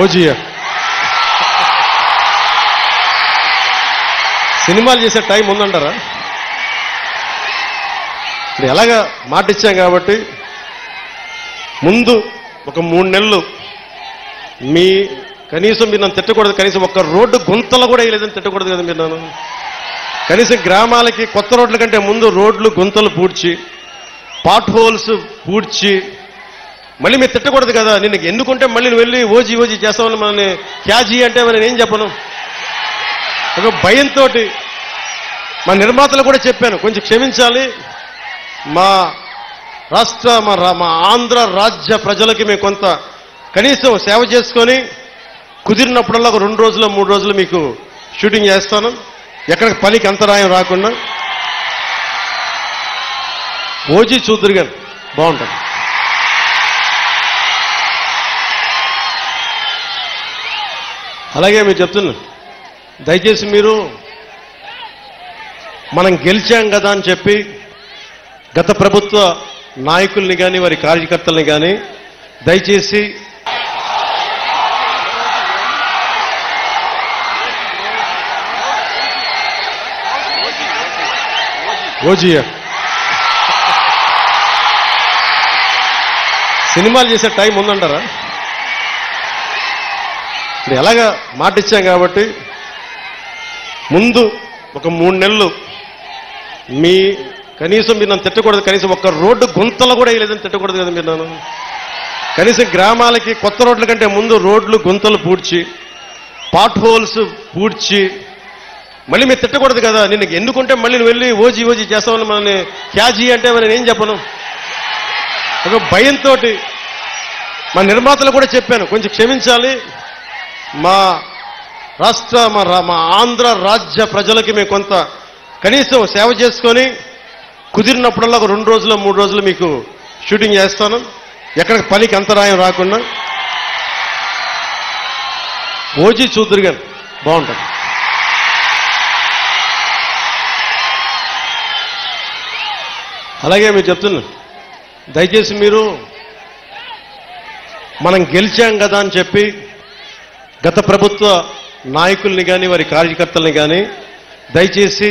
ఓజీయా సినిమాలు చేసే టైం ఉందంటారా? ఎలాగా మాట ఇచ్చాం కాబట్టి ముందు ఒక 3 నెలలు మీ కనీసం మీరు నన్ను తిట్టకూడదు, కనీసం ఒక్క రోడ్డు గుంతలు కూడా వేయలేదని తిట్టకూడదు కదా మీరు నన్ను. కనీసం గ్రామాలకి కొత్త రోడ్ల కంటే ముందు రోడ్లు గుంతలు పూడ్చి పాట్ హోల్స్ పూడ్చి మళ్ళీ మీరు తిట్టకూడదు కదా. నేను ఎన్నుకుంటే మళ్ళీ నువ్వు వెళ్ళి ఓజీ ఓజీ చేస్తామని మనల్ని క్యాజీ అంటే నేను ఏం చెప్పను. ఒక భయంతో మా నిర్మాతలు కూడా చెప్పాను, కొంచెం క్షమించాలి, మా రాష్ట్ర మా ఆంధ్ర రాజ్య ప్రజలకి మేము కొంత కనీసం సేవ చేసుకొని కుదిరినప్పుడల్లా ఒక 2 రోజులు 3 రోజులు మీకు షూటింగ్ చేస్తాను, ఎక్కడికి పనికి అంతరాయం రాకుండా. ఓజీ చూద్దరు గారు బాగుంటుంది. అలాగే మీరు చెప్తున్నా, దయచేసి మీరు మనం గెలిచాం కదా అని చెప్పి గత ప్రభుత్వ నాయకుల్ని కానీ వారి కార్యకర్తల్ని కానీ దయచేసి ఓజీయా సినిమాలు చేసే టైం ఉందంటారా? ఎలాగా మాట ఇచ్చాం కాబట్టి ముందు ఒక 3 నెలలు మీ కనీసం మీరు నన్ను తిట్టకూడదు, కనీసం ఒక్క రోడ్డు గుంతలు కూడా వేయలేదని తిట్టకూడదు కదా మీరు నన్ను. కనీసం గ్రామాలకి కొత్త రోడ్ల కంటే ముందు రోడ్లు గుంతలు పూడ్చి పాట్ హోల్స్ పూడ్చి మళ్ళీ మీరు తిట్టకూడదు కదా. నేను ఎన్నుకుంటే మళ్ళీ నువ్వు వెళ్ళి ఓజీ ఓజీ చేస్తామని మనల్ని క్యాజీ అంటే నేను ఏం చెప్పను. ఒక భయంతో మా నిర్మాతలు కూడా చెప్పాను, కొంచెం క్షమించాలి, మా రాష్ట్ర మా ఆంధ్ర రాజ్య ప్రజలకి మేము కొంత కనీసం సేవ చేసుకొని కుదిరినప్పుడల్లా ఒక 2 రోజులు 3 రోజులు మీకు షూటింగ్ చేస్తాను, ఎక్కడికి పనికి అంతరాయం రాకుండా. ఓజీ చూద్దరు గారు బాగుంటుంది. అలాగే మీరు చెప్తున్నా, దయచేసి మీరు మనం గెలిచాం కదా అని చెప్పి గత ప్రభుత్వ నాయకుల్ని కానీ వారి కార్యకర్తల్ని కానీ దయచేసి